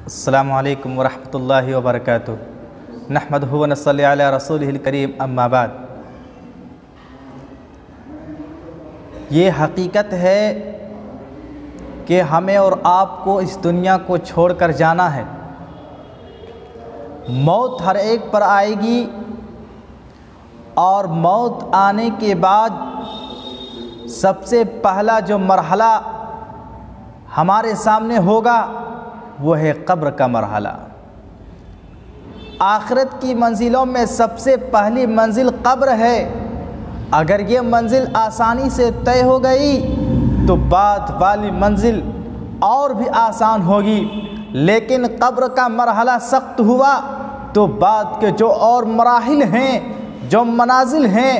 अस्सलामु अलैकुम वरहमतुल्लाहि वबरकातुहू नहमदुहु व नस्सल्ली अला रसूलिहिल करीम अम्मा बाद। ये हकीकत है कि हमें और आपको इस दुनिया को छोड़कर जाना है। मौत हर एक पर आएगी और मौत आने के बाद सबसे पहला जो मरहला हमारे सामने होगा वो है कब्र का मरहला। आखिरत की मंजिलों में सबसे पहली मंजिल कब्र है। अगर ये मंजिल आसानी से तय हो गई तो बाद वाली मंजिल और भी आसान होगी, लेकिन कब्र का मरहला सख्त हुआ तो बाद के जो और मराहिल हैं, जो मनाजिल हैं,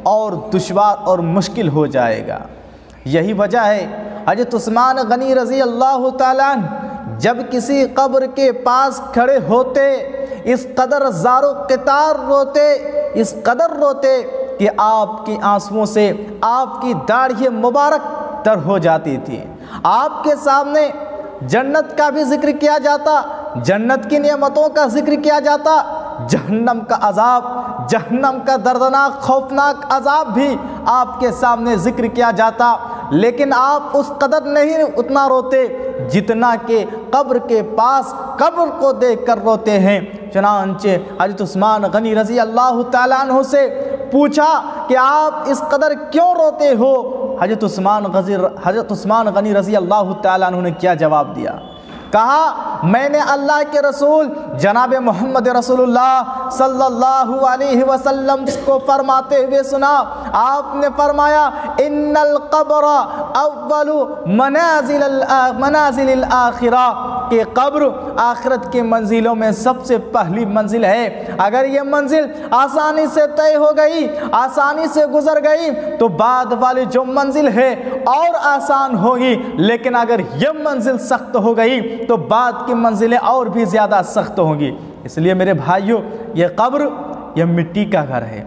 और दुश्वार और मुश्किल हो जाएगा। यही वजह है हज़रत उस्मान गनी रज़ी अल्लाह ताला अन्हु जब किसी कब्र के पास खड़े होते, इस कदर ज़ारो क़ितार रोते, इस कदर रोते कि आपकी आंसुओं से आपकी दाढ़ी मुबारक तर हो जाती थी। आपके सामने जन्नत का भी जिक्र किया जाता, जन्नत की नेमतों का जिक्र किया जाता, जहन्नम का अजाब, जहन्नम का दर्दनाक खौफनाक अजाब भी आपके सामने जिक्र किया जाता, लेकिन आप उस कदर नहीं उतना रोते जितना कि कब्र के पास कब्र को देख कर रोते हैं। चनांचे हज़रत उस्मान गनी रज़ी अल्लाह ताला अन्हु से पूछा कि आप इस कदर क्यों रोते हो? हज़रत उस्मान गनी रज़ी अल्लाह ताला अन्हु ने क्या जवाब दिया? कहा, मैंने अल्लाह के रसूल जनाब मोहम्मद रसूलुल्लाह सल्लल्लाहु अलैहि वसल्लम को फरमाते हुए सुना। आपने फरमाया, इन्नल क़ब्र अव्वलु मनाज़िलिल आखिरा, कि कब्र आखिरत के मंजिलों में सबसे पहली मंजिल है। अगर ये मंजिल आसानी से तय हो गई, आसानी से गुजर गई तो बाद वाली जो मंजिल है और आसान होगी, लेकिन अगर ये मंजिल सख्त हो गई तो बाद की मंजिलें और भी ज़्यादा सख्त होंगी। इसलिए मेरे भाइयों, ये कब्र ये मिट्टी का घर है,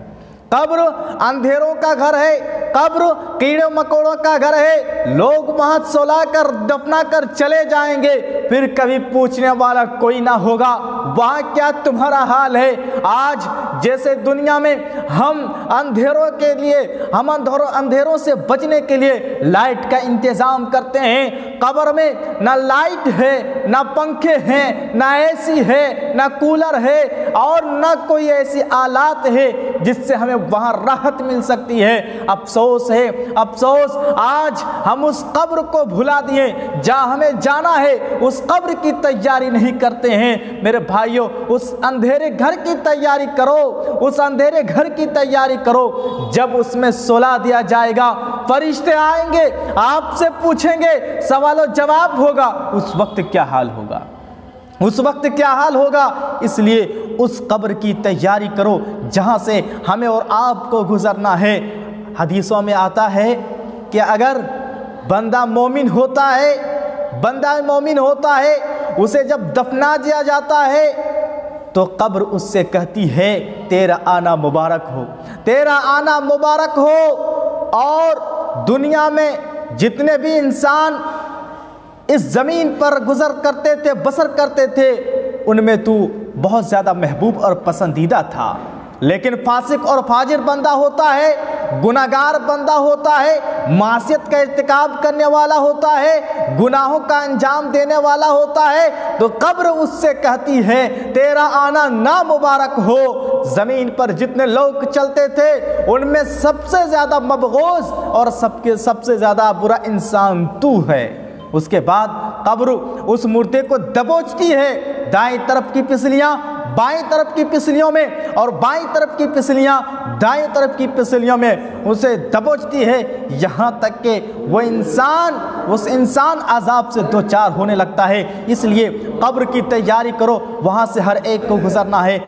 कब्र अंधेरों का घर है, कब्र कीड़े मकोड़ों का घर है। लोग वहाँ सुला कर दफना कर चले जाएंगे, फिर कभी पूछने वाला कोई ना होगा वहाँ क्या तुम्हारा हाल है। आज जैसे दुनिया में हम अंधेरों के लिए, हम अंधेरों से बचने के लिए लाइट का इंतज़ाम करते हैं, कब्र में ना लाइट है, ना पंखे हैं, ना एसी है, ना कूलर है, और ना कोई ऐसी आलात है जिससे हमें वहाँ राहत मिल सकती है। अफसोस है, अफसोस, आज हम उस कब्र को भुला दिए। जहाँ हमें जाना है उस कब्र की तैयारी नहीं करते हैं। मेरे भाइयों, उस अंधेरे घर की तैयारी करो, उस अंधेरे घर की तैयारी करो। जब उसमें सुला दिया जाएगा, फरिश्ते आएंगे, आपसे पूछेंगे, सवाल और जवाब होगा, उस वक्त क्या हाल होगा, उस वक्त क्या हाल होगा। इसलिए उस कब्र की तैयारी करो जहाँ से हमें और आपको गुजरना है। हदीसों में आता है कि अगर बंदा मोमिन होता है, बंदा मोमिन होता है, उसे जब दफना दिया जाता है तो कब्र उससे कहती है, तेरा आना मुबारक हो, तेरा आना मुबारक हो। और दुनिया में जितने भी इंसान इस ज़मीन पर गुजर करते थे, बसर करते थे, उनमें तू बहुत ज़्यादा महबूब और पसंदीदा था। लेकिन फासिक और फाजिर बंदा होता है, गुनाहगार बंदा होता है, मासियत का इर्तिकाब करने वाला होता है, गुनाहों का अंजाम देने वाला होता है, तो कब्र उससे कहती है, तेरा आना ना मुबारक हो। ज़मीन पर जितने लोग चलते थे उनमें सबसे ज़्यादा मबगूज़ और सबसे ज़्यादा बुरा इंसान तू है। उसके बाद कब्र उस मुर्दे को दबोचती है, दाएं तरफ की पिसलियां बाएं तरफ की पिसलियों में और बाएं तरफ की पिसलियां दाएं तरफ की पिसलियों में उसे दबोचती है, यहाँ तक कि वो इंसान, उस इंसान अजाब से दो चार होने लगता है। इसलिए कब्र की तैयारी करो, वहाँ से हर एक को गुजरना है।